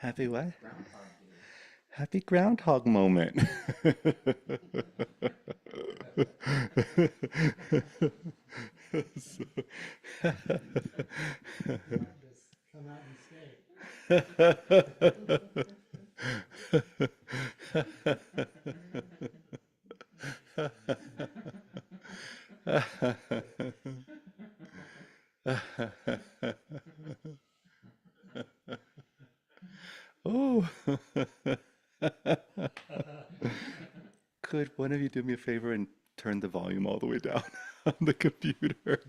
Happy what? Groundhog Day. Happy groundhog moment. So- Just come out and stay. Oh, could one of you do me a favor and turn the volume all the way down on the computer?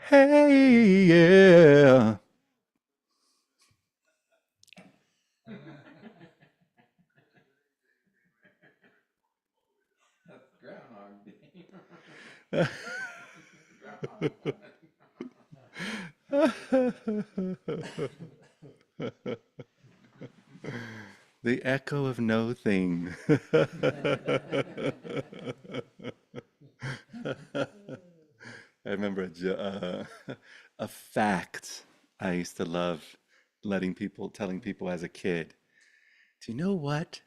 Hey, yeah. That's Groundhog Day. Groundhog Moment. The echo of no thing. I remember a fact I used to love telling people as a kid. Do you know what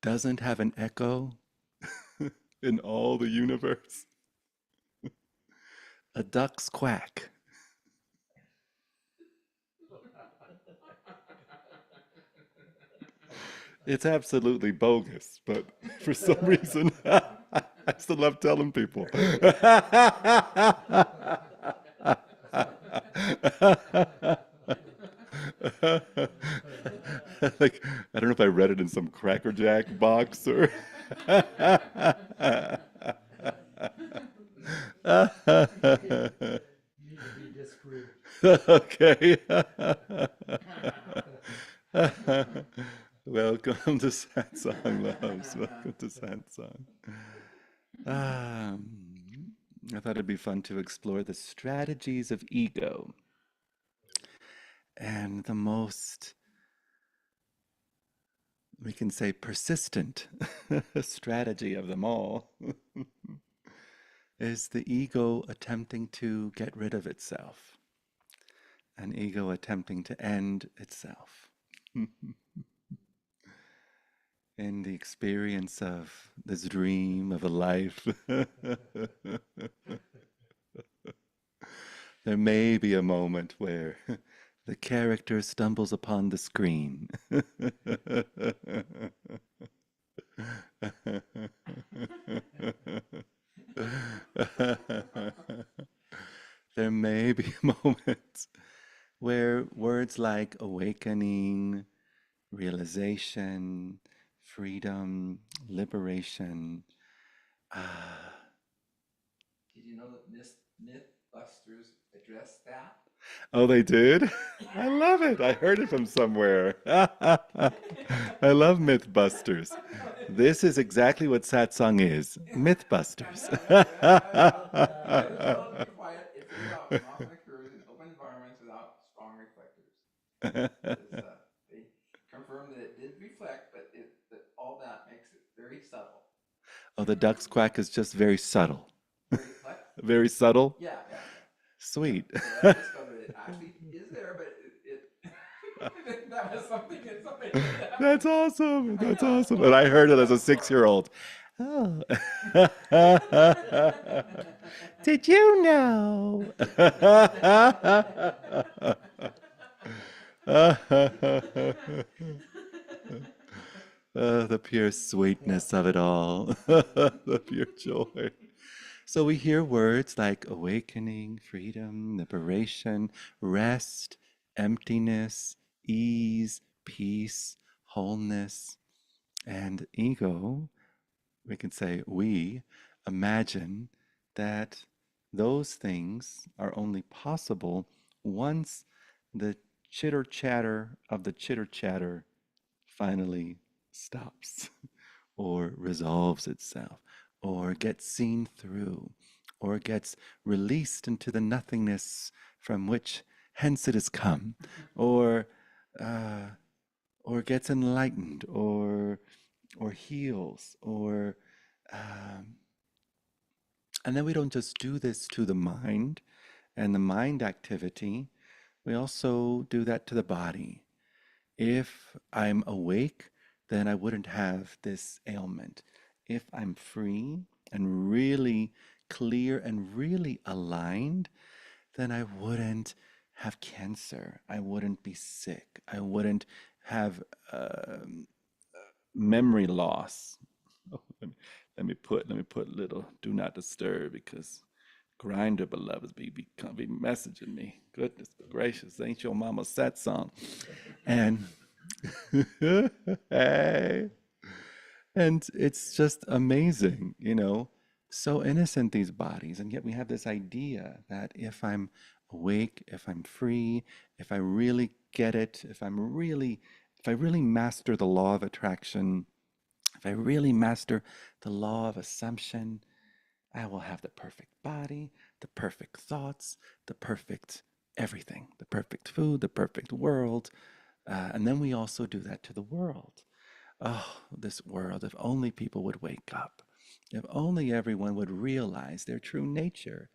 doesn't have an echo in all the universe? A duck's quack. It's absolutely bogus, but for some reason, I still love telling people. Like, I don't know if I read it in some Cracker Jack box or. Need to be disproved. Okay. Welcome to Satsang Loves. Welcome to Satsang. I thought it'd be fun to explore the strategies of ego and the most, we can say, persistent strategy of them all is the ego attempting to get rid of itself, an ego attempting to end itself. In the experience of this dream of a life, there may be a moment where the character stumbles upon the screen. There may be moments where words like awakening, realization, freedom, liberation. Ah, Did you know that Mythbusters addressed that? oh, they did? I love it. I heard it from somewhere. I love Mythbusters. This is exactly what satsang is, I Mythbusters. know, yeah, yeah, yeah, yeah. It is relatively quiet. It's very loud and often occurs in open environments without strong reflectors. They confirmed that it did reflect, but that all that makes it very subtle. Oh, the duck's quack is just very subtle. Very what? Very subtle? Yeah, yeah, yeah. Sweet. So I discovered it actually is there, but that was something that somebody did that. That's awesome. I That's know. awesome. Well, And I I've heard heard it as that a before. 6-year-old. Oh. Did you know? The pure sweetness of it all, the pure joy. So we hear words like awakening, freedom, liberation, rest, emptiness, ease, peace, wholeness, and ego. We can say we imagine that those things are only possible once the chitter chatter of the chitter chatter finally stops or resolves itself or gets seen through or gets released into the nothingness from which hence it has come or uh, or gets enlightened or heals or um, and then we don't just do this to the mind And the mind activity, we also do that to the body. If I'm awake, then I wouldn't have this ailment. If I'm free and really clear and really aligned, then I wouldn't have cancer. I wouldn't be sick. I wouldn't have memory loss. Oh, let me put little do not disturb because Grinder beloveds be messaging me. Goodness gracious, ain't your mama sad song? And hey, and it's just amazing, so innocent these bodies, and yet we have this idea that if I'm awake, if I'm free, if I really get it, if I really master the law of attraction, if I really master the law of assumption, I will have the perfect body, the perfect thoughts, the perfect everything, the perfect food, the perfect world. And then we also do that to the world. Oh, this world, if only people would wake up. If only everyone would realize their true nature.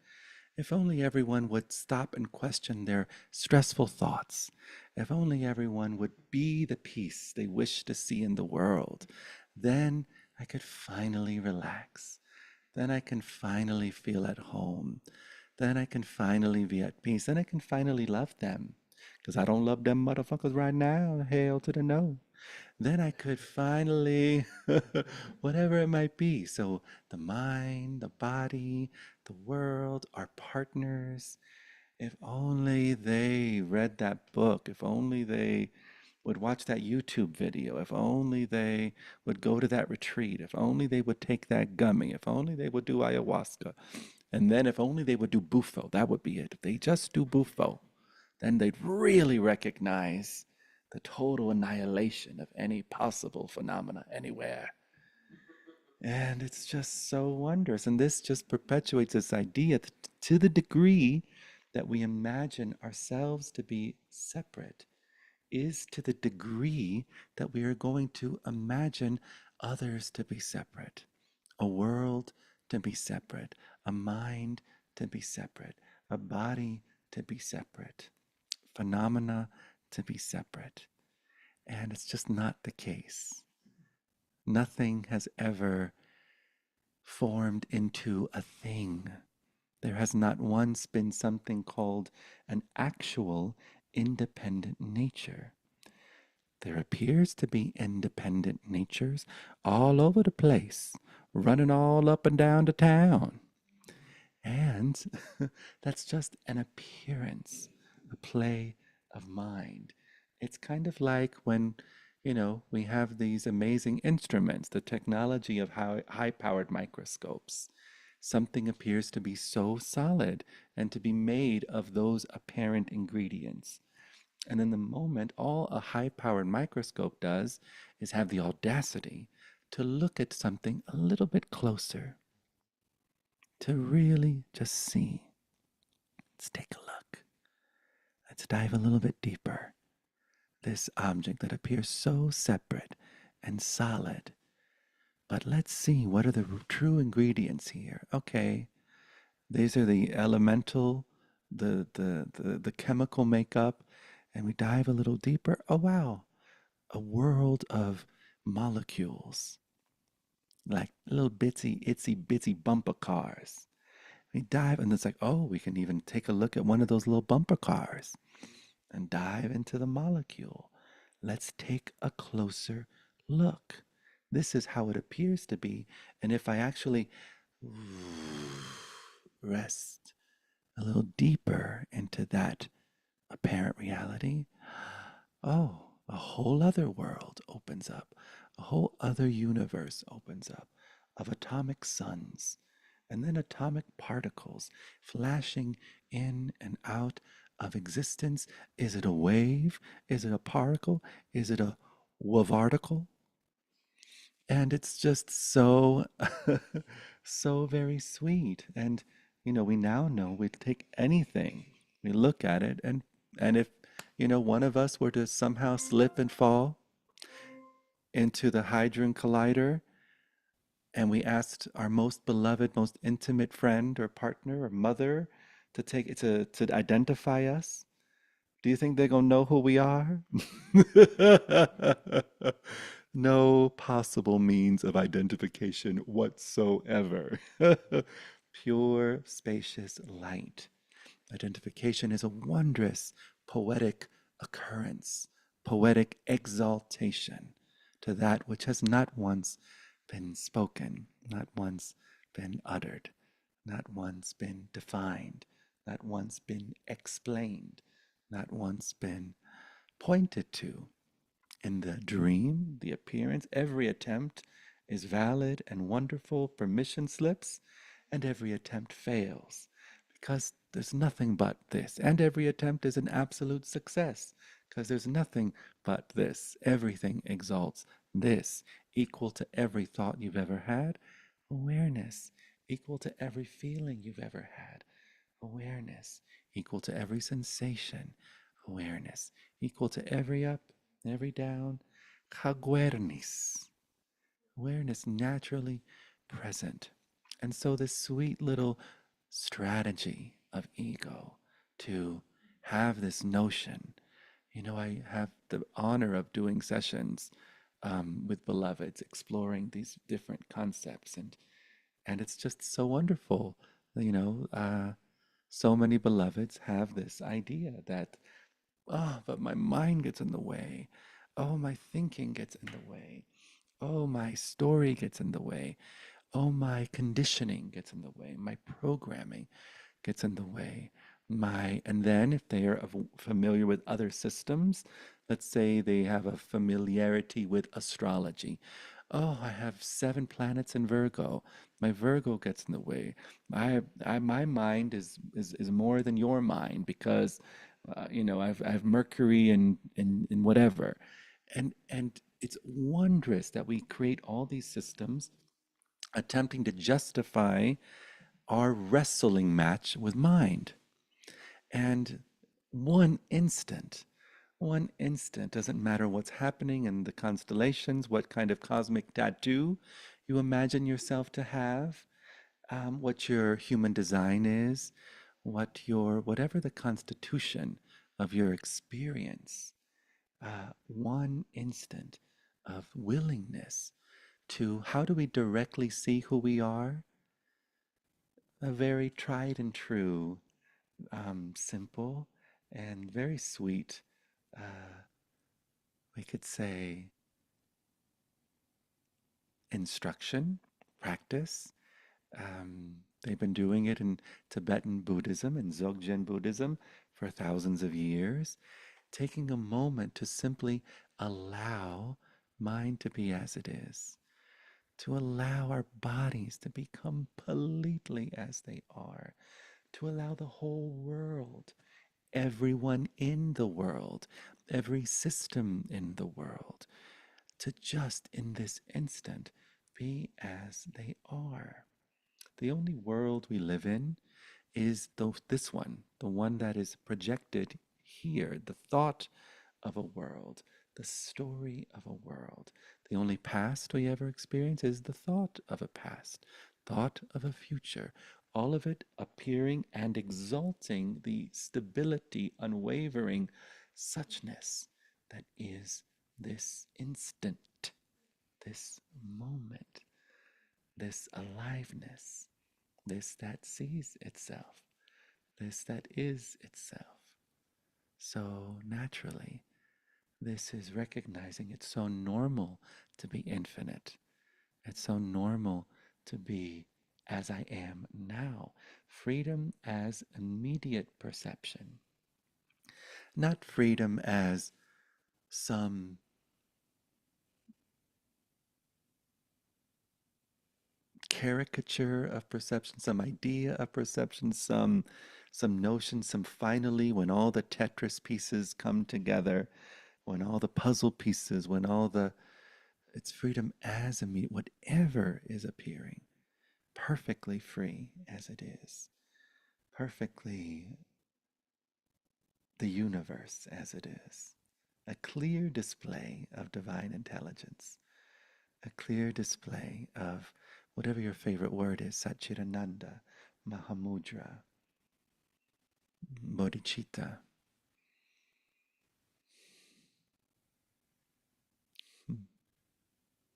If only everyone would stop and question their stressful thoughts. If only everyone would be the peace they wish to see in the world. Then I could finally relax. Then I can finally feel at home. Then I can finally be at peace. Then I can finally love them. Because I don't love them motherfuckers right now. Hell to the no. Then I could finally, whatever it might be. So the mind, the body, the world, our partners, if only they read that book, if only they would watch that YouTube video, if only they would go to that retreat, if only they would take that gummy, if only they would do ayahuasca, and then if only they would do bufo, that would be it. If they just do bufo, then they'd really recognize the total annihilation of any possible phenomena anywhere. And it's just so wondrous. And this just perpetuates this idea that to the degree that we imagine ourselves to be separate is to the degree that we are going to imagine others to be separate, a world to be separate, a mind to be separate, a body to be separate, phenomena to be separate. And it's just not the case. Nothing has ever formed into a thing. There has not once been something called an actual independent nature. There appears to be independent natures all over the place, running all up and down the town. And that's just an appearance, a play of mind. It's kind of like when, we have these amazing instruments, the technology of high powered microscopes. Something appears to be so solid and to be made of those apparent ingredients. And in the moment, all a high powered microscope does is have the audacity to look at something a little bit closer, to really just see. Let's take a look. Let's dive a little bit deeper. This object that appears so separate and solid. But let's see, what are the true ingredients here? Okay, these are the elemental, the chemical makeup, and we dive a little deeper. Oh wow, a world of molecules, like little bitsy, itsy bitsy bumper cars. We dive, and it's like, oh, we can even take a look at one of those little bumper cars and dive into the molecule. Let's take a closer look. This is how it appears to be. And if I actually rest a little deeper into that apparent reality, oh, a whole other world opens up. A whole other universe opens up of atomic suns and then atomic particles flashing in and out of existence. Is it a wave? Is it a particle? Is it a wavarticle? And it's just so, so very sweet. And, we now know we take anything, we look at it, and if, one of us were to somehow slip and fall into the Hadron Collider, and we asked our most beloved, most intimate friend or partner or mother to take to identify us? Do you think they're gonna know who we are? No possible means of identification whatsoever. Pure, spacious light. Identification is a wondrous, poetic occurrence, poetic exaltation to that which has not once been spoken, not once been uttered, not once been defined, not once been explained, not once been pointed to. In the dream, the appearance, every attempt is valid and wonderful permission slips, and every attempt fails because there's nothing but this. And every attempt is an absolute success because there's nothing but this. Everything exalts this, equal to every thought you've ever had. Awareness, equal to every feeling you've ever had. Awareness, equal to every sensation. Awareness, equal to every up, every down. Caguernis, awareness naturally present. And so, this sweet little strategy of ego to have this notion. I have the honor of doing sessions with beloveds, exploring these different concepts, and it's just so wonderful. You know, uh, so many beloveds have this idea that, oh, but my mind gets in the way. Oh, my thinking gets in the way. Oh, my story gets in the way. Oh, my conditioning gets in the way. My programming gets in the way. And then if they are familiar with other systems, let's say they have a familiarity with astrology. Oh, I have 7 planets in Virgo. My Virgo gets in the way. My mind is more than your mind because, I have Mercury and whatever, and it's wondrous that we create all these systems attempting to justify our wrestling match with mind. And one instant, one instant, doesn't matter what's happening in the constellations, what kind of cosmic tattoo you imagine yourself to have, what your human design is, whatever the constitution of your experience, one instant of willingness to how do we directly see who we are? A very tried and true, simple, and very sweet, uh, we could say, instruction, practice. They've been doing it in Tibetan Buddhism and Dzogchen Buddhism for thousands of years, taking a moment to simply allow mind to be as it is, to allow our bodies to be completely as they are, to allow the whole world, everyone in the world, every system in the world, to just in this instant be as they are. The only world we live in is this one, the one that is projected here, the thought of a world, the story of a world. The only past we ever experience is the thought of a past, thought of a future, all of it appearing and exalting the stability, unwavering suchness that is this instant, this moment, this aliveness, this that sees itself, this that is itself. So naturally, this is recognizing it's so normal to be infinite. It's so normal to be as I am now. Freedom as immediate perception, not freedom as some caricature of perception, some idea of perception, some notion, some finally when all the Tetris pieces come together, when all the puzzle pieces, when all the it's freedom as immediate, whatever is appearing, perfectly free as it is, perfectly the universe as it is, a clear display of divine intelligence, a clear display of whatever your favorite word is, Satchitananda, Mahamudra, bodhicitta,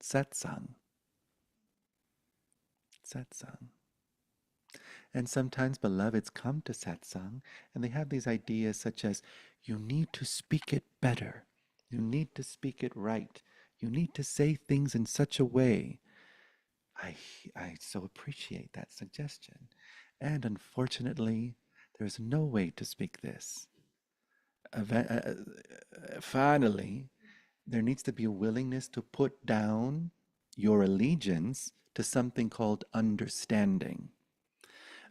satsang, satsang. And sometimes beloveds come to satsang and they have these ideas such as, you need to speak it better, you need to speak it right, you need to say things in such a way. I, I so appreciate that suggestion. And unfortunately, there's no way to speak this. Finally, there needs to be a willingness to put down your allegiance to something called understanding.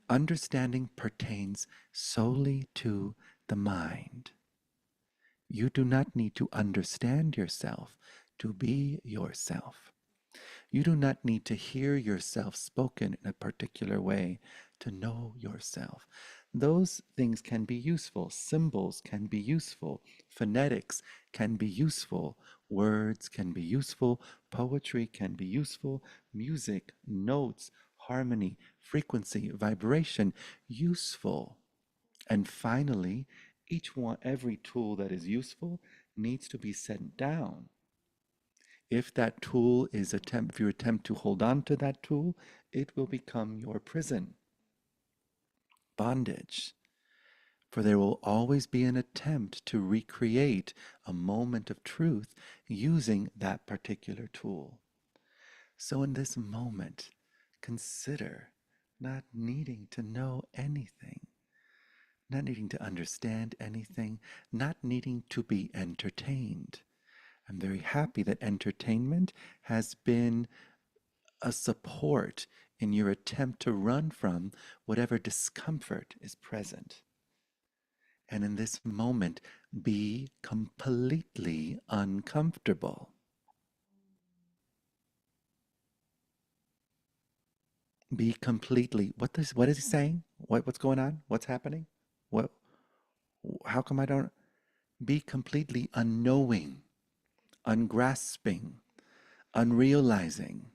Understanding pertains solely to the mind. You do not need to understand yourself to be yourself. You do not need to hear yourself spoken in a particular way to know yourself. Those things can be useful. Symbols can be useful. Phonetics can be useful. Words can be useful. Poetry can be useful. Music, notes, harmony, frequency, vibration, useful. And finally, every tool that is useful needs to be set down. If that tool is if you attempt to hold on to that tool, it will become your prison, bondage. For there will always be an attempt to recreate a moment of truth using that particular tool. So in this moment, consider not needing to know anything, not needing to understand anything, not needing to be entertained. I'm very happy that entertainment has been a support in your attempt to run from whatever discomfort is present. And in this moment, be completely uncomfortable. Be completely, what is he saying? What's going on? What's happening? What, how come I don't, be completely unknowing, ungrasping, unrealizing,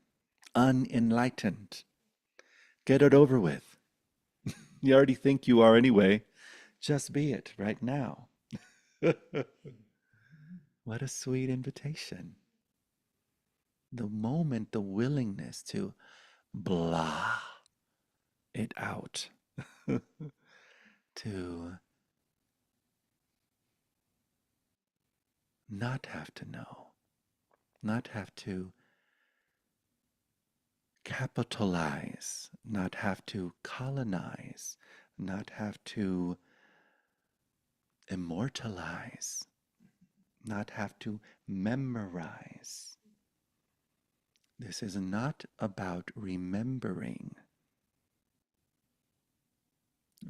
unenlightened. Get it over with. You already think you are anyway. Just be it right now. What a sweet invitation. The moment, the willingness to blah it out, to not have to know, not have to capitalize, not have to colonize, not have to immortalize, not have to memorize. This is not about remembering.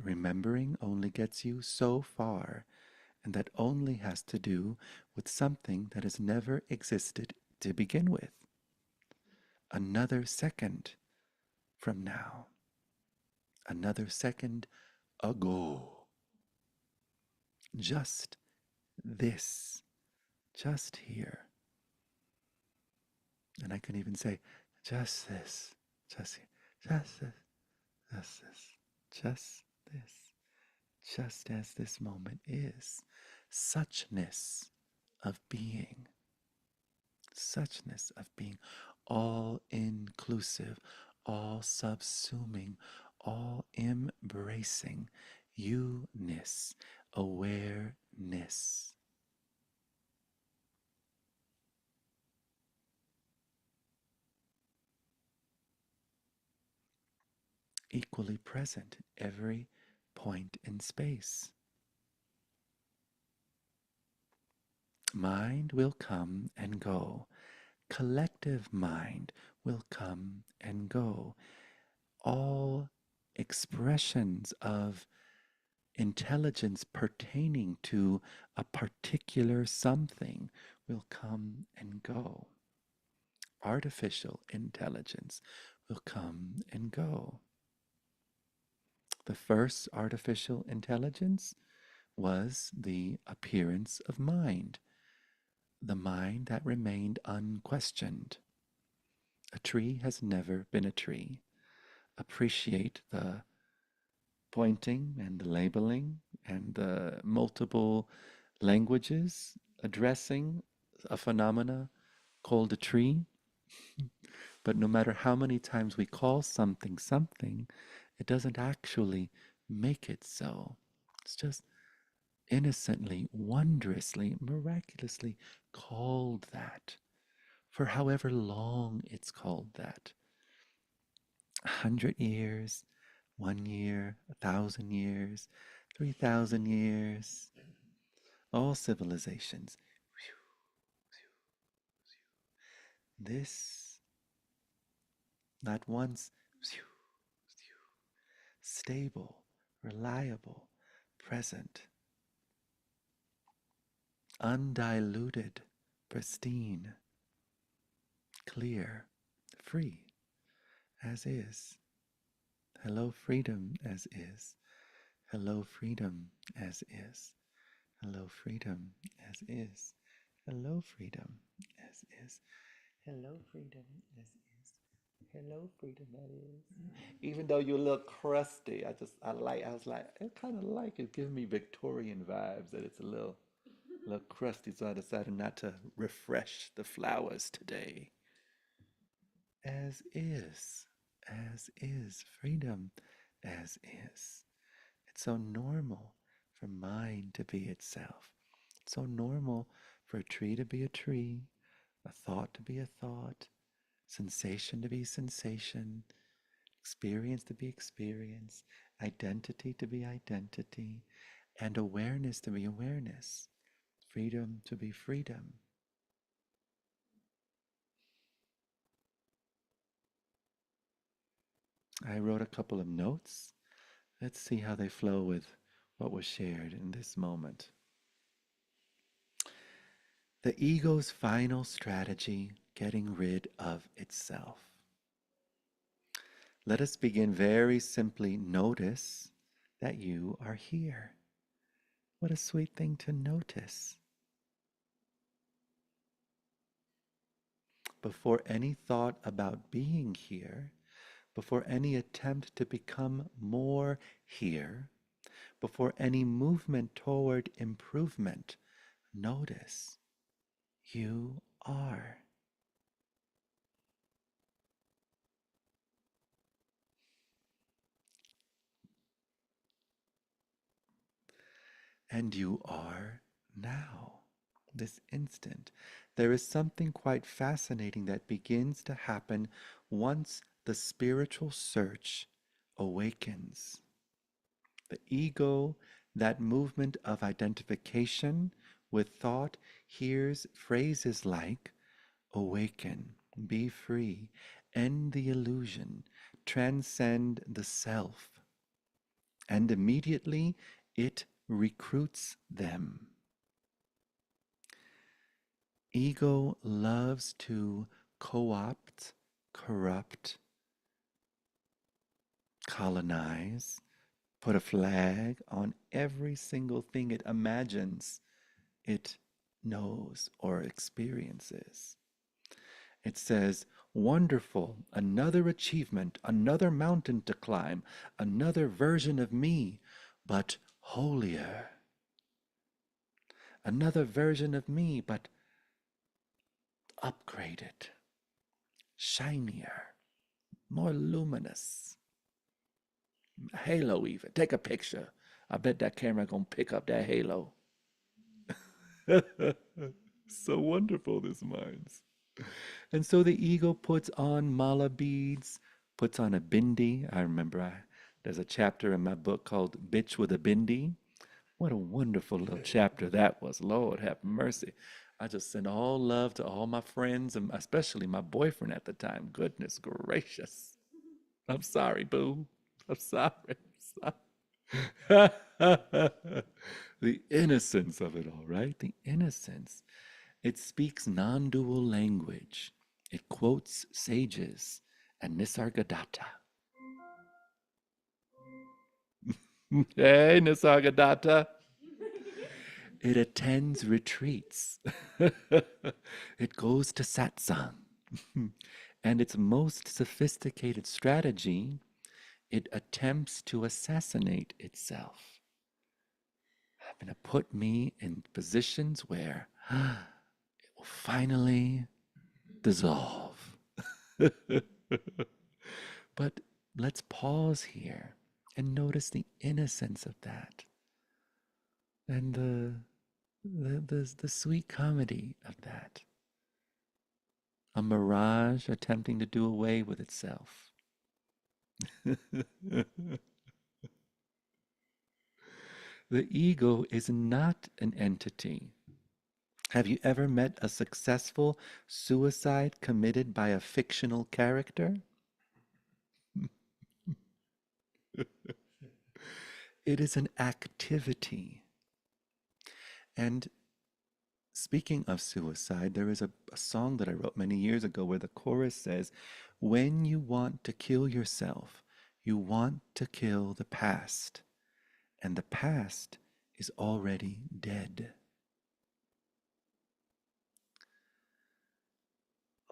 Remembering only gets you so far, and that only has to do with something that has never existed to begin with. Another second from now, another second ago, just this, just here. And I can even say, just this, just here, just this, just this, just this, just as this moment is. Suchness of being, suchness of being, all inclusive, all subsuming, all embracing, you-ness, awareness. Equally present at every point in space. Mind will come and go. Collective mind will come and go. All expressions of intelligence pertaining to a particular something will come and go. Artificial intelligence will come and go. The first artificial intelligence was the appearance of mind, the mind that remained unquestioned. A tree has never been a tree. Appreciate the pointing and the labeling and the multiple languages addressing a phenomena called a tree. But no matter how many times we call something something, it doesn't actually make it so. It's just innocently, wondrously, miraculously called that for however long it's called that. 100 years, 1 year, 1,000 years, 3,000 years, all civilizations. This, not once, stable, reliable, present, undiluted, pristine, clear, free, as is. Hello, freedom, as is. Hello, freedom, as is. Hello, freedom, as is. Hello, freedom, as is. Hello, freedom, as is. Hello, freedom, that is. Even though you're a little crusty, I was like, I kind of like it. Gives me Victorian vibes that it's a little crusty, so I decided not to refresh the flowers today. As is, freedom, as is. It's so normal for mind to be itself. It's so normal for a tree to be a tree, a thought to be a thought, sensation to be sensation, experience to be experience, identity to be identity, and awareness to be awareness, freedom to be freedom. I wrote a couple of notes. Let's see how they flow with what was shared in this moment. The ego's final strategy, getting rid of itself. Let us begin very simply. Notice that you are here. What a sweet thing to notice. Before any thought about being here, before any attempt to become more here, before any movement toward improvement, notice you are. And you are now, this instant. There is something quite fascinating that begins to happen once the spiritual search awakens. The ego, that movement of identification with thought, hears phrases like awaken, be free, end the illusion, transcend the self, and immediately it recruits them. Ego loves to co-opt, corrupt, colonize, put a flag on every single thing it imagines it knows or experiences. It says, wonderful, another achievement, another mountain to climb, another version of me, but holier. Another version of me, but upgraded, shinier, more luminous. Halo even. Take a picture. I bet that camera gonna pick up that halo. So wonderful, this mind's. And so the ego puts on mala beads, puts on a bindi. There's a chapter in my book called Bitch with a Bindi. What a wonderful little chapter that was. Lord have mercy. I just sent all love to all my friends and especially my boyfriend at the time. Goodness gracious. I'm sorry, boo. I'm sorry. I'm sorry. The innocence of it all, right? The innocence. It speaks non dual language. It quotes sages and Nisargadatta. Hey, Nisargadatta. It attends retreats. It goes to satsang. And its most sophisticated strategy, it attempts to assassinate itself. going to put me in positions where it will finally dissolve. But let's pause here and notice the innocence of that and the sweet comedy of that. A mirage attempting to do away with itself. The ego is not an entity. Have you ever met a successful suicide committed by a fictional character? It is an activity. And speaking of suicide, there is a song that I wrote many years ago where the chorus says, when you want to kill yourself, you want to kill the past, and the past is already dead.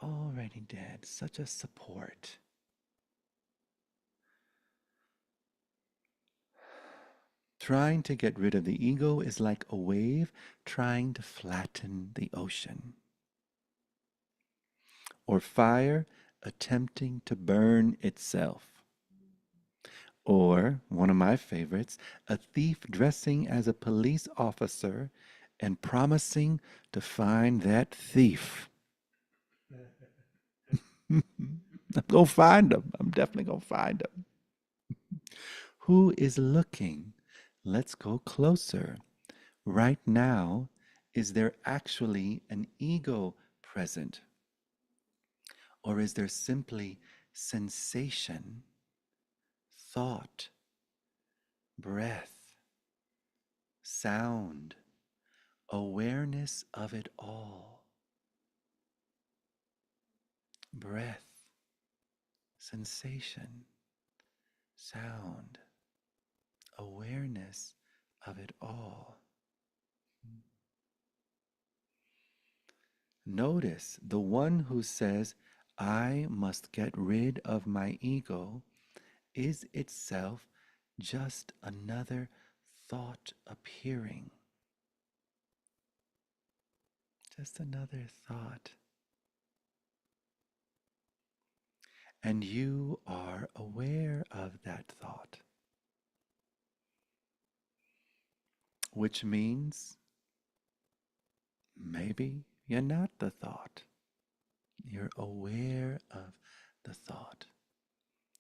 Already dead. Such a support. Trying to get rid of the ego is like a wave trying to flatten the ocean, or fire attempting to burn itself, or, one of my favorites, a thief dressing as a police officer and promising to find that thief. I'm going to find him. I'm definitely going to find him. Who is looking? Let's go closer. Right now, is there actually an ego present? Or is there simply sensation, thought, breath, sound, awareness of it all? Breath, sensation, sound, awareness of it all. Notice the one who says, I must get rid of my ego, is itself just another thought appearing. Just another thought. And you are aware of that thought. Which means maybe you're not the thought. You're aware of the thought,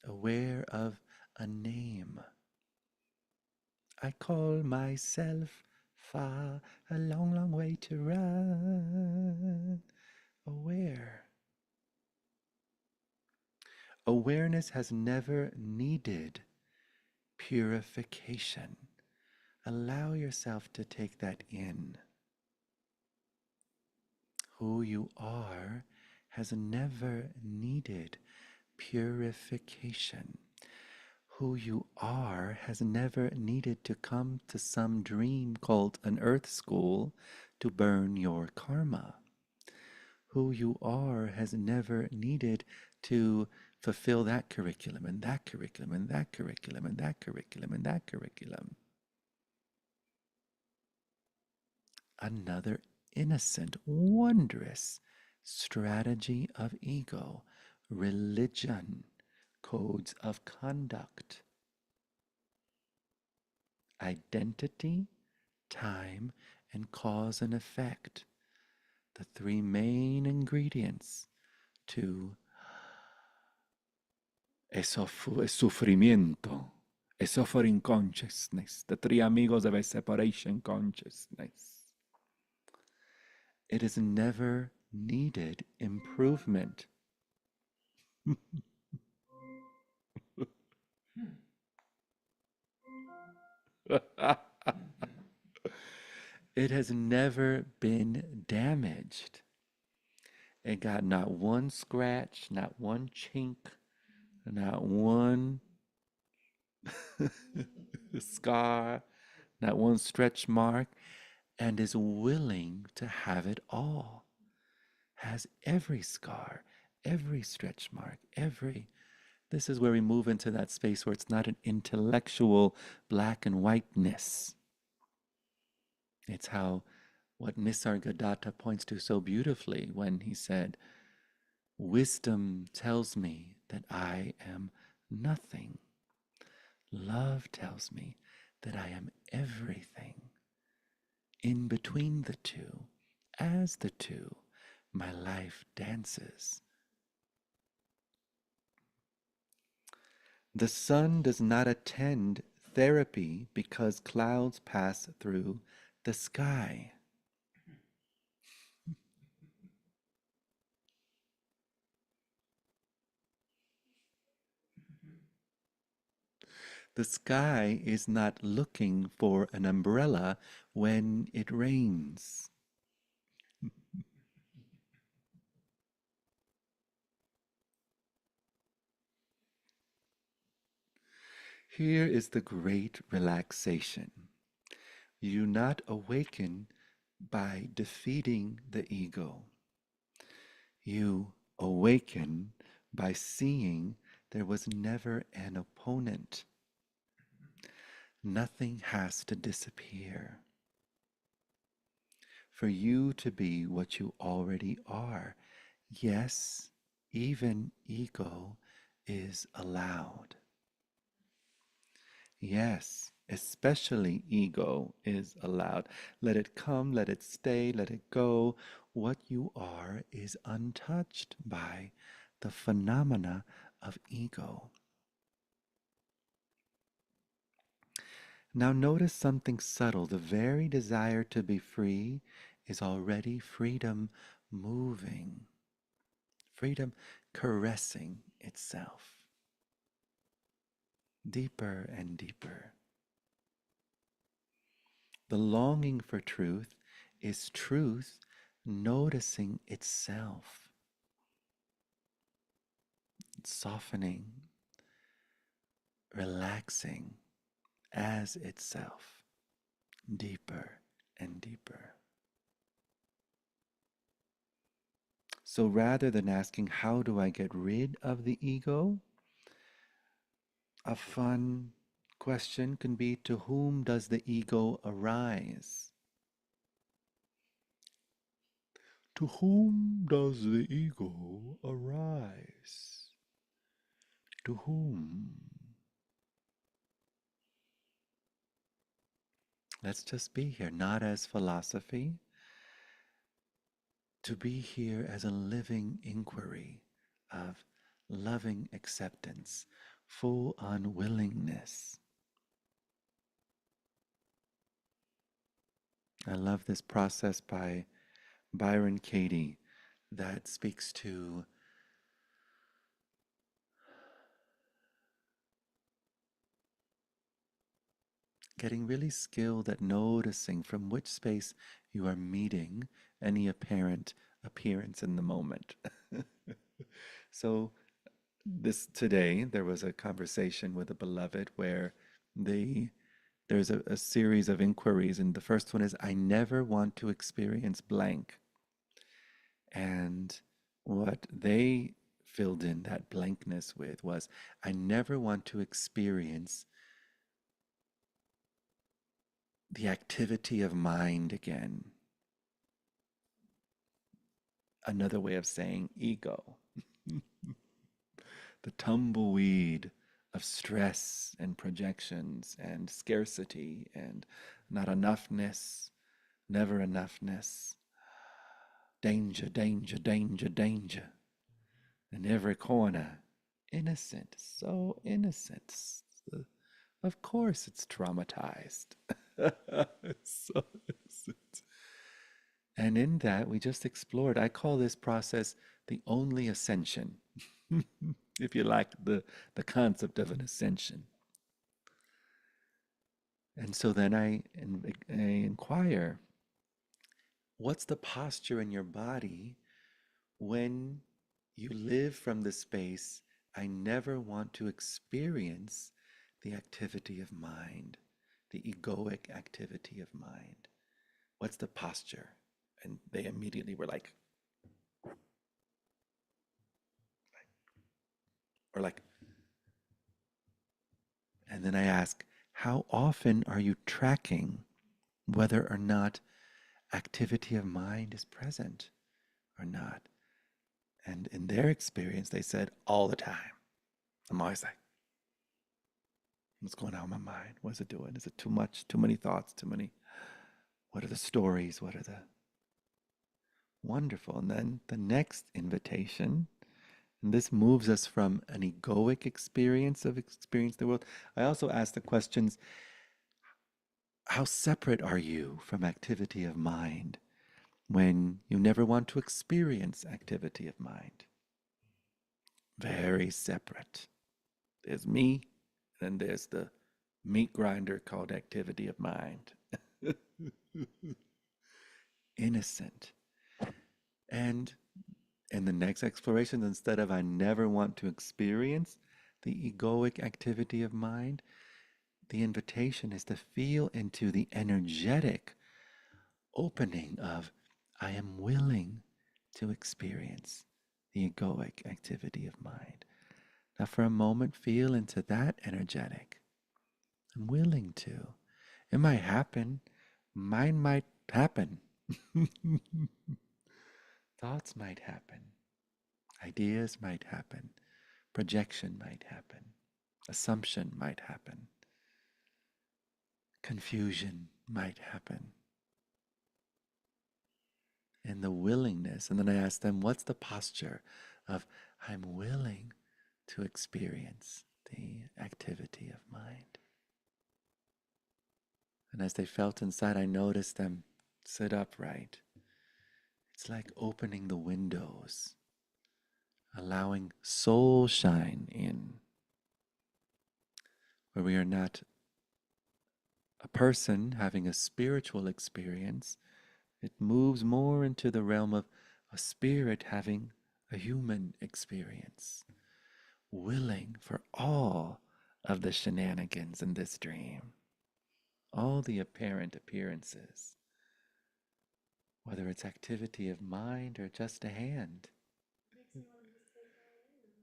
aware of a name. I call myself far, a long, long way to run. Aware. Awareness has never needed purification. Allow yourself to take that in. Who you are has never needed purification. Who you are has never needed to come to some dream called an earth school to burn your karma. Who you are has never needed to fulfill that curriculum and that curriculum and that curriculum and that curriculum and that curriculum. Another innocent, wondrous strategy of ego, religion, codes of conduct, identity, time, and cause and effect. The three main ingredients to sufrimiento, a suffering consciousness, the three amigos of a separation consciousness. It has never needed improvement. It has never been damaged. It got not one scratch, not one chink, not one scar, not one stretch mark, and is willing to have it all. Has every scar, every stretch mark, every. This is where we move into that space where it's not an intellectual black and whiteness. It's how what Nisargadatta points to so beautifully when he said, wisdom tells me that I am nothing. Love tells me that I am everything. In between the two, as the two, my life dances. The sun does not attend therapy because clouds pass through the sky. The sky is not looking for an umbrella when it rains. Here is the great relaxation. You do not awaken by defeating the ego. You awaken by seeing there was never an opponent. Nothing has to disappear for you to be what you already are. Yes, even ego is allowed. Yes, especially ego is allowed. Let it come, let it stay, let it go. What you are is untouched by the phenomena of ego. Now notice something subtle. The very desire to be free is already freedom moving, freedom caressing itself deeper and deeper. The longing for truth is truth noticing itself, softening, relaxing as itself, deeper and deeper. So rather than asking, how do I get rid of the ego? A fun question can be, to whom does the ego arise? To whom does the ego arise? To whom? Let's just be here, not as philosophy, to be here as a living inquiry of loving acceptance, full unwillingness. I love this process by Byron Katie that speaks to getting really skilled at noticing from which space you are meeting any apparent appearance in the moment. So this today there was a conversation with a beloved where the there's a series of inquiries, and the first one is, I never want to experience blank. And what they filled in that blankness with was, I never want to experience the activity of mind again. Another way of saying ego. The tumbleweed of stress and projections and scarcity and not enoughness, never enoughness, danger, danger, danger, danger in every corner. Innocent, so innocent. Of course it's traumatized. It's so innocent. And in that, we just explored. I call this process the only ascension, if you like the concept of an ascension. And so then I inquire, what's the posture in your body when you live from the space, I never want to experience the activity of mind, the egoic activity of mind? What's the posture? And they immediately were like, or like, and then I ask, how often are you tracking whether or not activity of mind is present or not. And in their experience, they said all the time. I'm always like, what's going on in my mind? What is it doing? Is it too much? Too many thoughts? Too many? What are the stories? What are the wonderful? And then the next invitation, and this moves us from an egoic experience of experience the world. I also ask the questions, how separate are you from activity of mind when you never want to experience activity of mind? Very separate. There's me, and there's the meat grinder called activity of mind. Innocent. And in the next exploration, instead of I never want to experience the egoic activity of mind, the invitation is to feel into the energetic opening of I am willing to experience the egoic activity of mind. Now, for a moment, feel into that energetic. I'm willing to. It might happen. Mine might happen. Thoughts might happen. Ideas might happen. Projection might happen. Assumption might happen. Confusion might happen. And the willingness. And then I ask them, what's the posture of I'm willing to experience the activity of mind? And as they felt inside, I noticed them sit upright. It's like opening the windows, allowing soul shine in, where we are not a person having a spiritual experience. It moves more into the realm of a spirit having a human experience, willing for all of the shenanigans in this dream, all the apparent appearances, whether it's activity of mind or just a hand.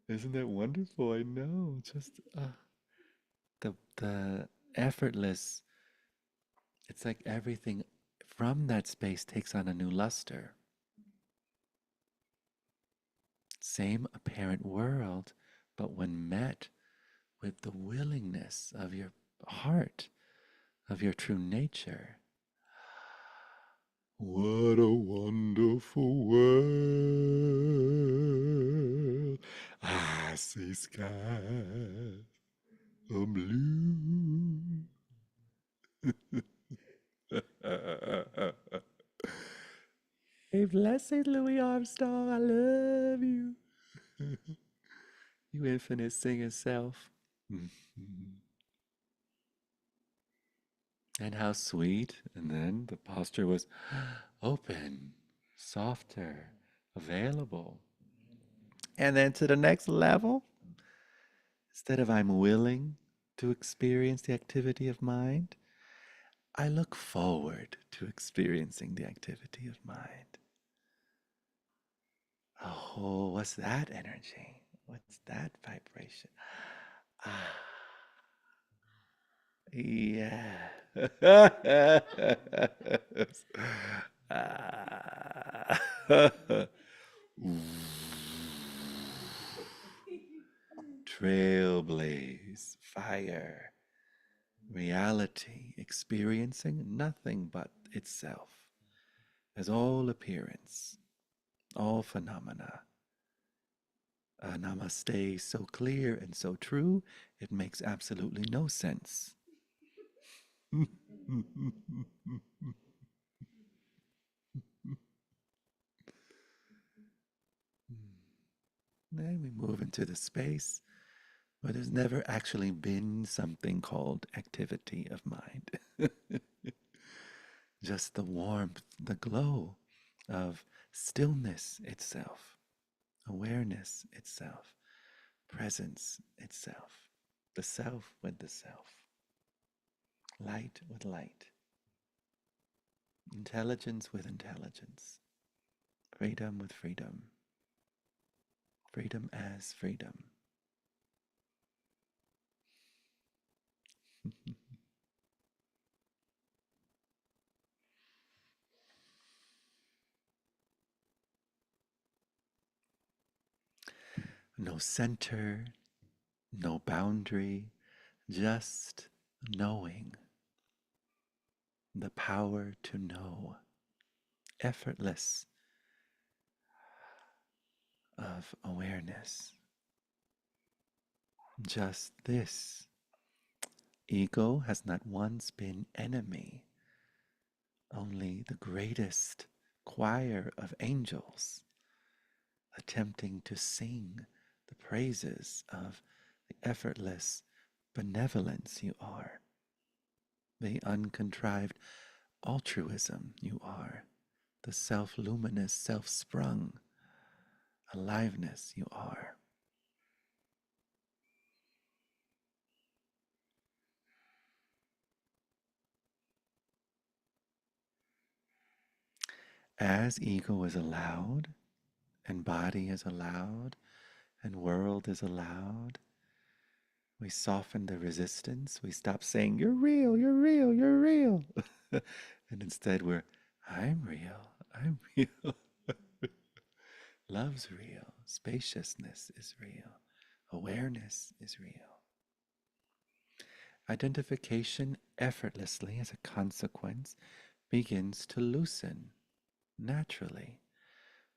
Isn't that wonderful? I know. Just the effortless. It's like everything from that space takes on a new luster. Same apparent world, but when met with the willingness of your heart, of your true nature. What a wonderful world. I see skies of blue. Hey, blessed Louis Armstrong, I love you. You infinite singing self. And how sweet. And then the posture was open, softer, available. And then to the next level, instead of I'm willing to experience the activity of mind, I look forward to experiencing the activity of mind. Oh, what's that energy? What's that vibration? Ah, yeah. Ah. Trailblaze, fire, reality, experiencing nothing but itself as all appearance, all phenomena. A namaste so clear and so true, it makes absolutely no sense. Then we move into the space where there's never actually been something called activity of mind. Just the warmth, the glow of stillness itself, awareness itself, presence itself, the self with the self, light with light, intelligence with intelligence, freedom with freedom, freedom as freedom. No center, no boundary, just knowing, the power to know, effortless of awareness. Just this. Ego has not once been enemy, only the greatest choir of angels attempting to sing the praises of the effortless benevolence you are, the uncontrived altruism you are, the self luminous, self sprung aliveness you are. As ego is allowed, and body is allowed, and world is allowed, we soften the resistance. We stop saying, "You're real, you're real, you're real." And instead, "I'm real, I'm real." Love's real, spaciousness is real, awareness is real. Identification effortlessly, as a consequence, begins to loosen naturally,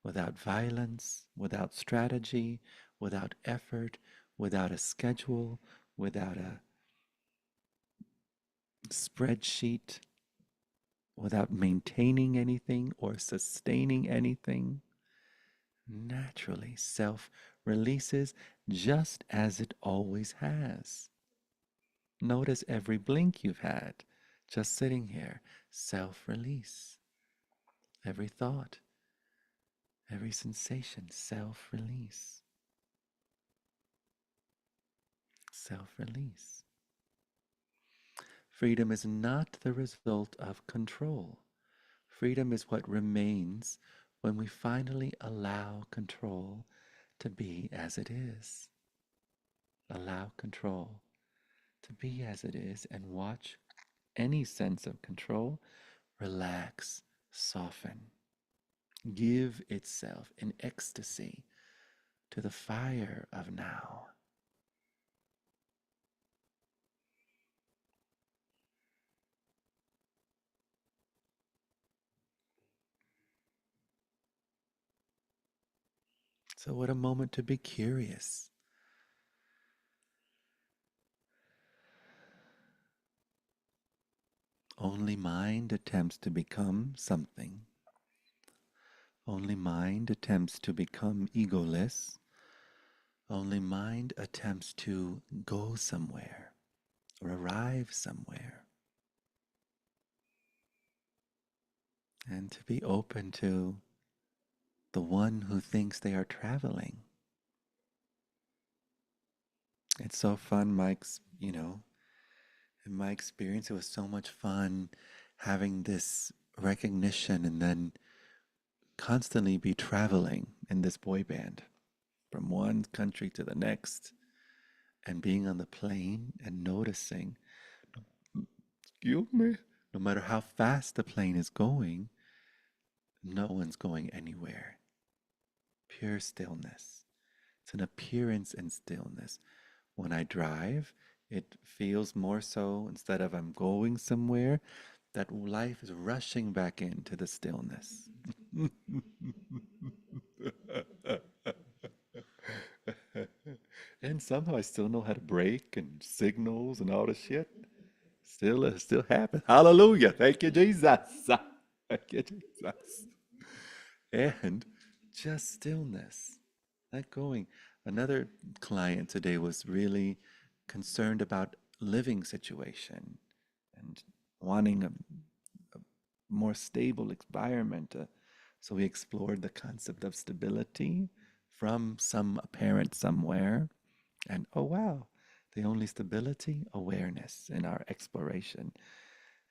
without violence, without strategy, without effort, without a schedule, without a spreadsheet, without maintaining anything or sustaining anything. Naturally, self releases just as it always has. Notice every blink you've had, just sitting here, self release. Every thought, every sensation, self release. Self release. Freedom is not the result of control. Freedom is what remains when we finally allow control to be as it is. Allow control to be as it is and watch any sense of control relax, soften, give itself in ecstasy to the fire of now. So, what a moment to be curious. Only mind attempts to become something. Only mind attempts to become egoless. Only mind attempts to go somewhere or arrive somewhere. And to be open to the one who thinks they are traveling. It's so fun, Mike's, in my experience, it was so much fun having this recognition and then constantly be traveling in this boy band from one country to the next and being on the plane and noticing, excuse me, no matter how fast the plane is going, no one's going anywhere. Pure stillness. It's an appearance in stillness. When I drive, it feels more so, instead of I'm going somewhere, that life is rushing back into the stillness. And somehow I still know how to brake and signals and all the shit. Still, it still happens. Hallelujah. Thank you, Jesus. Thank you, Jesus. And just stillness, not going. Another client today was really concerned about living situation and wanting a more stable environment. So we explored the concept of stability from some apparent somewhere. And oh, wow, the only stability, awareness in our exploration.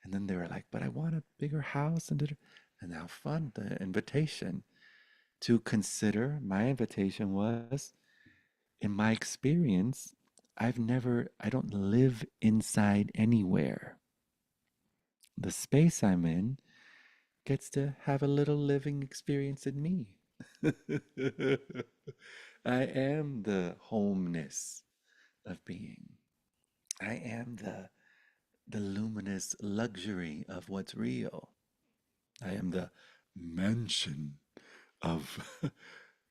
And then they were like, but I want a bigger house. And now, fun, the invitation to consider, my invitation was, in my experience, I don't live inside anywhere. The space I'm in gets to have a little living experience in me. I am the homeness of being. I am the luminous luxury of what's real. I am the mansion of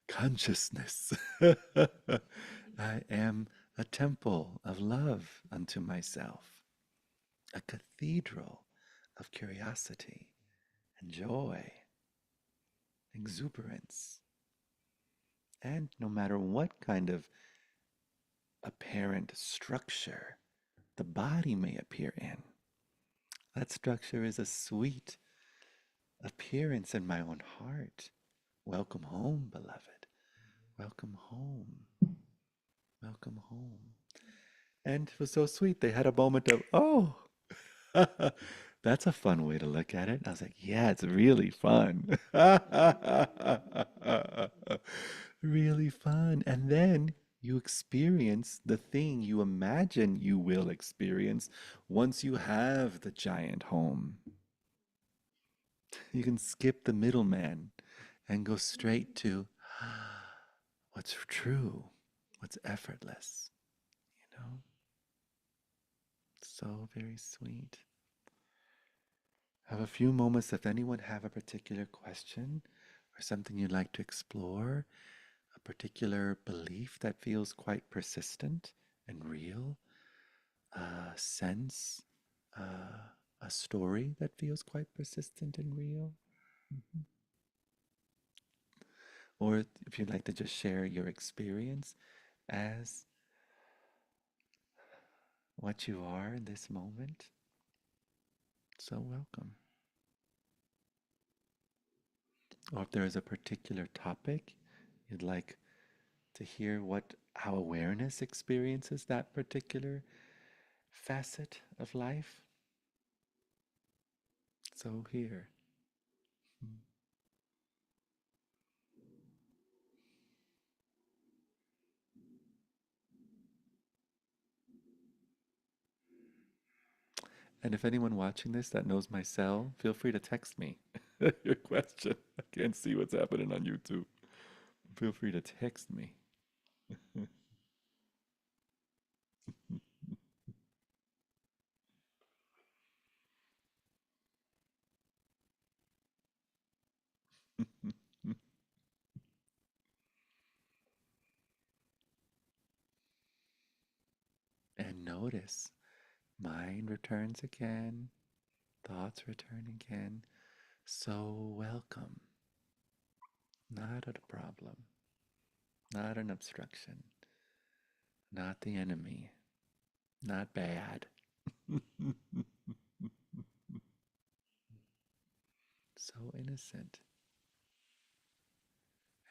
consciousness. I am a temple of love unto myself, a cathedral of curiosity and joy, exuberance. And no matter what kind of apparent structure the body may appear in, that structure is a sweet appearance in my own heart. Welcome home, beloved. Welcome home. Welcome home. And it was so sweet. They had a moment of, oh, that's a fun way to look at it. I was like, yeah, it's really fun. Really fun. And then you experience the thing you imagine you will experience once you have the giant home. You can skip the middleman and go straight to what's true, what's effortless, you know? So very sweet. Have a few moments if anyone have a particular question or something you'd like to explore, a particular belief that feels quite persistent and real, a sense, a story that feels quite persistent and real. Mhm. Or if you'd like to just share your experience as what you are in this moment, so welcome. Or if there is a particular topic you'd like to hear what how awareness experiences that particular facet of life, so here. Mm. And if anyone watching this that knows my cell, feel free to text me your question. I can't see what's happening on YouTube. Feel free to text me. And notice mind returns again, thoughts return again. So welcome. Not a problem, not an obstruction, not the enemy, not bad. So innocent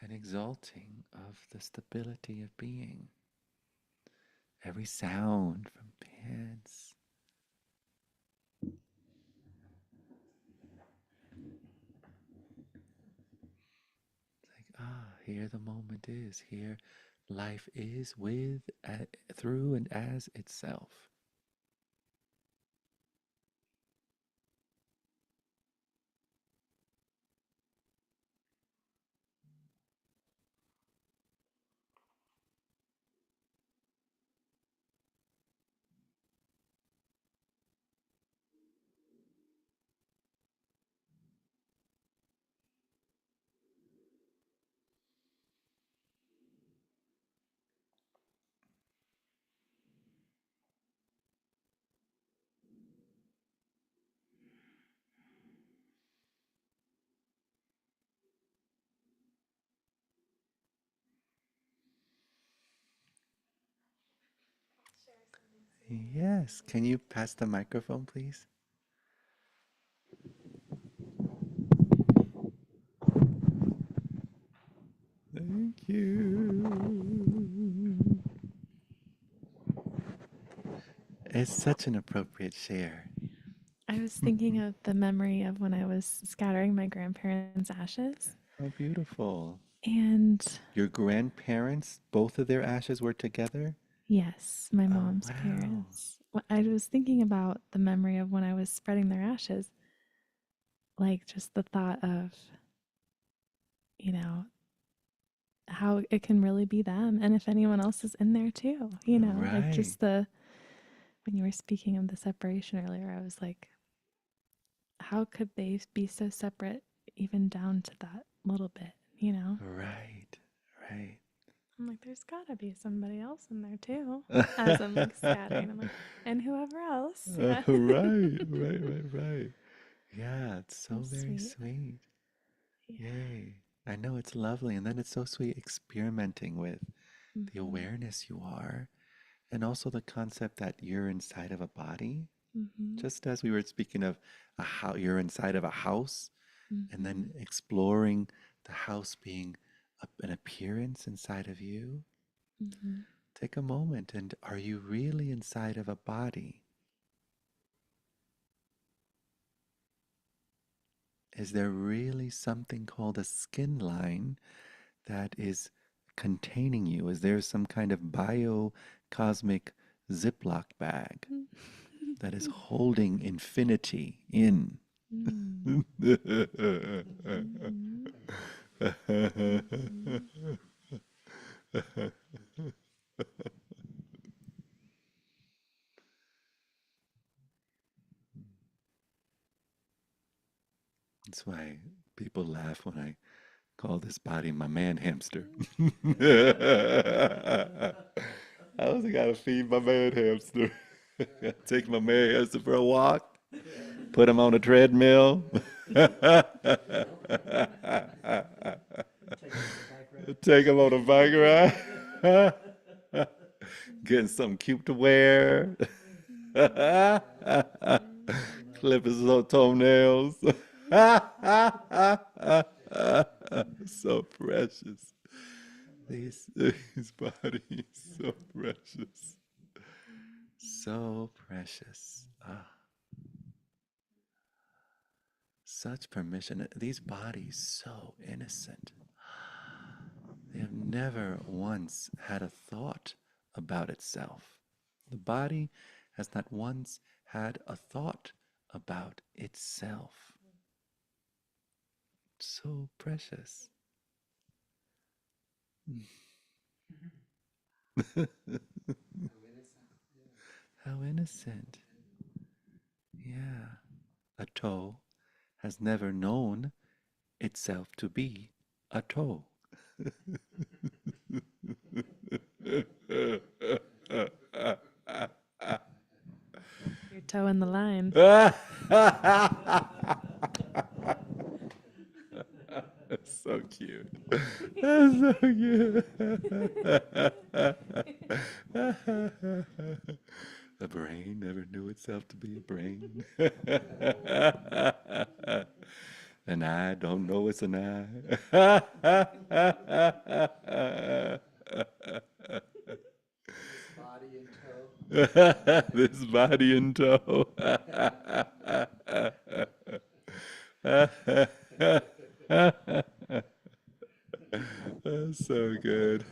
and exalting of the stability of being. Every sound from pants. It's like, ah, here the moment is. Here life is with, through, and as itself. Yes. Can you pass the microphone, please? Thank you. It's such an appropriate share. I was thinking of the memory of when I was scattering my grandparents' ashes. How beautiful. And Your grandparents, both of their ashes were together? yes, my Oh, mom's wow. parents. I was thinking about the memory of when I was spreading their ashes, like just the thought of, you know, how it can really be them, and if anyone else is in there too, like Right. just when you were speaking of the separation earlier, I was like, how could they be so separate even down to that little bit? Right. Right. I'm like, there's gotta be somebody else in there too. As I'm like scattering, I'm like, and whoever else. Yeah. Right. Right. Right. Right. Yeah, it's so So very sweet. sweet. Yeah. Yay. I know it's lovely. And then it's so sweet experimenting with the Mm-hmm. awareness you are and also the concept that you're inside of a body. Mm-hmm. Just as we were speaking of how you're inside of a house and Mm-hmm. then exploring the house being an appearance inside of you. Mm-hmm. Take a moment and are you really inside of a body? Is there really something called a skin line that is containing you? Is there some kind of biocosmic Ziploc bag that is holding infinity in? Mm-hmm. Mm-hmm. Mm-hmm. That's why people laugh when I call this body my man hamster. I also gotta feed my man hamster. Take my man hamster for a walk, put him on a treadmill. Take him on a bike ride. Getting something cute to wear. Clip his little toenails. So precious. These bodies, so precious. So precious. Ah, such permission. These bodies, so innocent. They have never once had a thought about itself. The body has not once had a thought about itself. So precious. How innocent. Yeah. A toe has never known itself to be a toe. Your toe in the line. That's so cute. That's so cute. The brain never knew itself to be a brain. An eye don't know it's an eye. Body in tow. This body in tow. That's so good.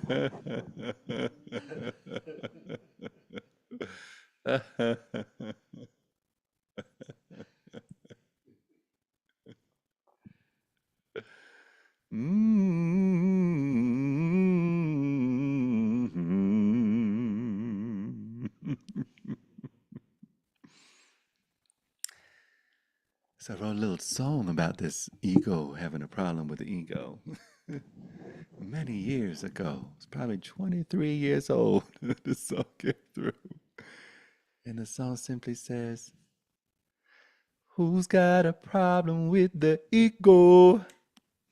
So I wrote a little song about this ego having a problem with the ego. Many years ago. It's probably 23 years old. The song came through. And the song simply says, who's got a problem with the ego?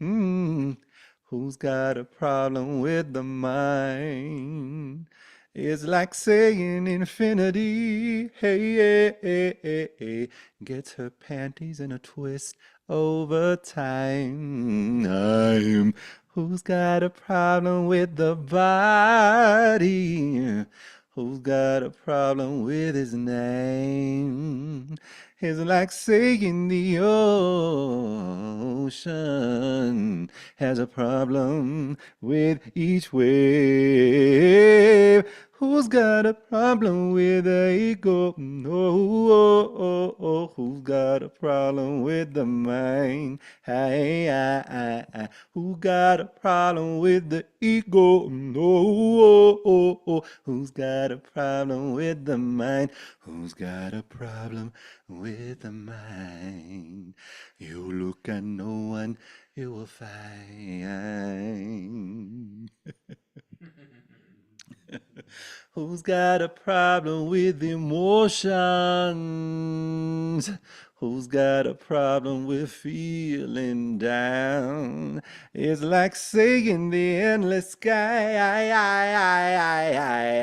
Mm, who's got a problem with the mind? It's like saying infinity, hey, hey, hey, hey, hey, gets her panties in a twist over time. Who's got a problem with the body? Who's got a problem with his name? It's like saying the ocean has a problem with each wave. Who's got a problem with the ego? No, oh, oh, oh. Who's got a problem with the mind? Hey, who got a problem with the ego? No, oh, oh, oh. Who's got a problem with the mind? Who's got a problem with the mind? You look at no one, you will find. Who's got a problem with emotions? Who's got a problem with feeling down? It's like saying the endless sky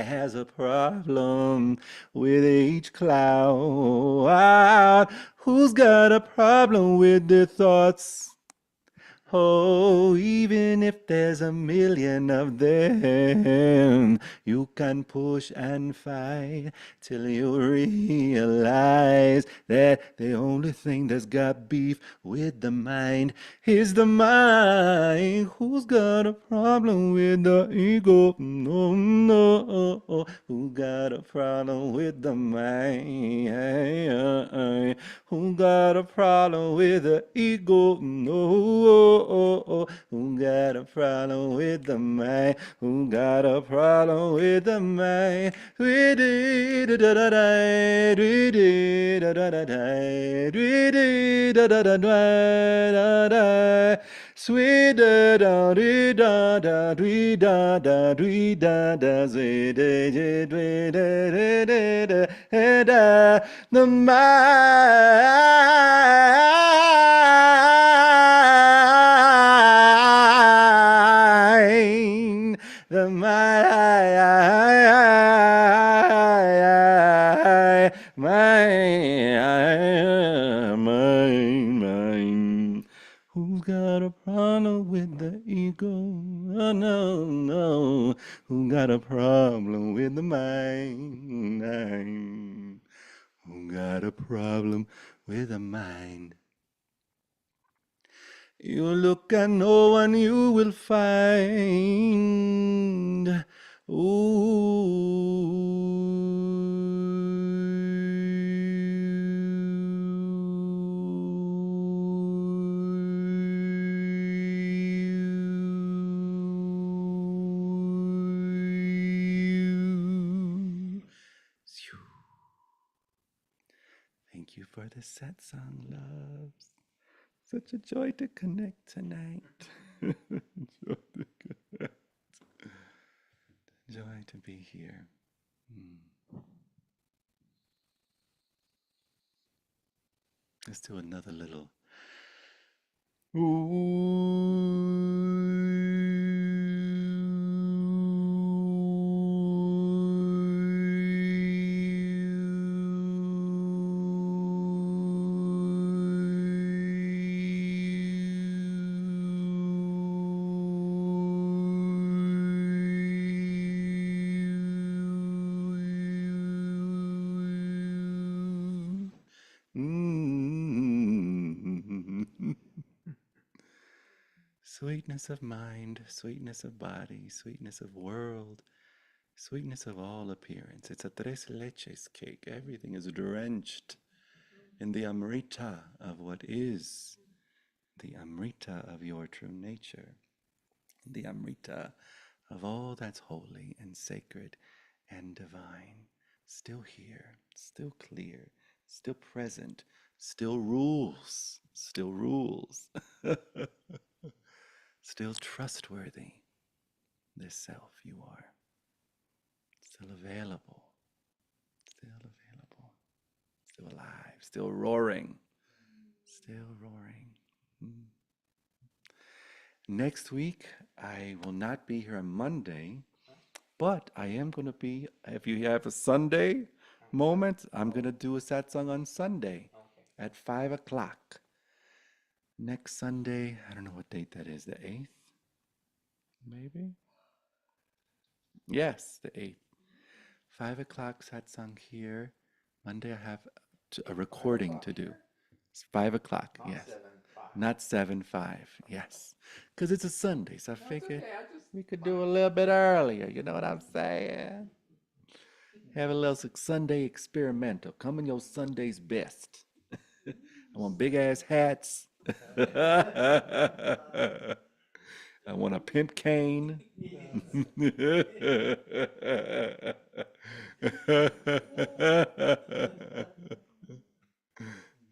has a problem with each cloud. Who's got a problem with their thoughts? Oh, even if there's a million of them, you can push and fight till you realize that the only thing that's got beef with the mind is the mind. Who's got a problem with the ego? No, no. Who got a problem with the mind? Who got a problem with the ego? No. Who got a problem with the mind? Who got a problem with the mind? We did da da da, we did da da da da, we did da da da da da. Sweet da da da da da da da da, sweet da da da da da da. The mind, the mind. Who's got a problem with the ego? Oh, no, no. Who got a problem with the mind? Who got a problem with the mind? You look and no one you will find. Thank you for the satsang, loves. Such a joy to connect tonight. Joy to be here. Let's do another little. Sweetness of mind, sweetness of body, sweetness of world, sweetness of all appearance. It's a tres leches cake. Everything is drenched in the amrita of what is, the amrita of your true nature, the amrita of all that's holy and sacred and divine. Still here, still clear, still present, still rules, still rules. Still trustworthy, this self you are. Still available, still alive, still roaring, still roaring. Next week, I will not be here on Monday, but I am going to be, if you have a Sunday moment, I'm going to do a satsang on Sunday at 5 o'clock. Next Sunday, I don't know what date that is, the 8th, maybe? Yes, the 8th. 5 o'clock satsang here. Monday I have a 5 recording o'clock to do. here? It's 5 o'clock, Not yes. 7, 5. Not 7-5, yes. Because it's a Sunday, so I No, it's figured okay. I just we could do a fine. little bit earlier. You know what I'm saying? Have a little Sunday experimental. Come in your Sunday's best. I want big ass hats. I want a pimp cane.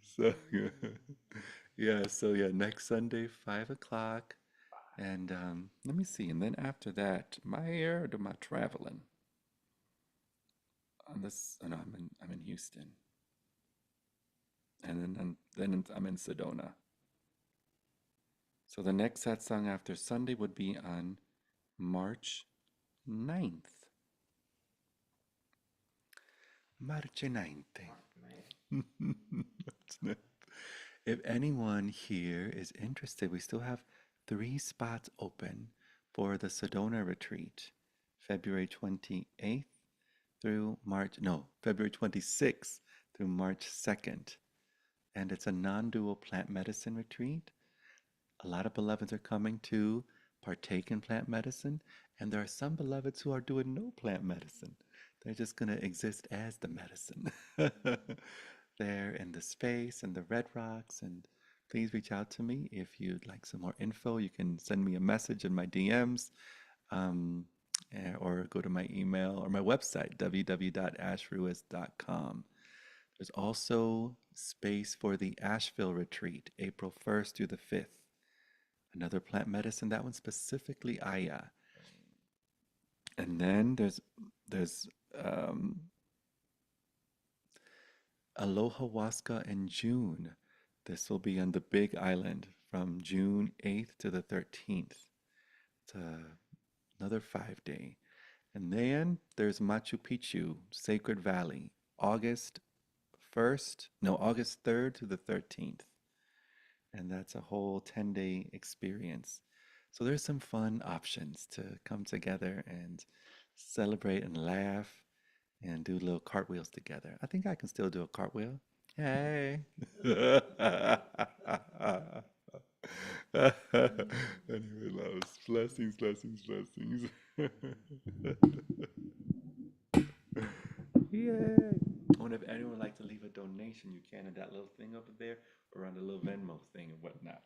So yeah, so yeah, next Sunday, 5 o'clock. And let me see. And then after that, am I here or am I traveling? On this, oh no, I'm in Houston, and then I'm in Sedona. So the next set song after Sunday would be on March 9th. March 9th. Mark 9th. If anyone here is interested, we still have 3 spots open for the Sedona retreat, February 28th through March, no, February 26th through March 2nd. And it's a non dual plant medicine retreat. A lot of beloveds are coming to partake in plant medicine, and there are some beloveds who are doing no plant medicine. They're just going to exist as the medicine. There in the space and the Red Rocks. And please reach out to me if you'd like some more info. You can send me a message in my DMs, um, or go to my email or my website, www.ashruiz.com. There's also space for the Asheville retreat, April 1st through the 5th. Another plant medicine, that one specifically Aya. And then there's um, Aloha Waska in June. This will be on the Big Island from June 8th to the 13th. It's another 5 day. And then there's Machu Picchu, Sacred Valley, August 3rd to the 13th. And that's a whole 10-day experience. So there's some fun options to come together and celebrate and laugh and do little cartwheels together. I think I can still do a cartwheel. Hey. Anyway, loves. Blessings, blessings, blessings. Yay. And if anyone would like to leave a donation, you can in that little thing over there or on the little Venmo thing and whatnot.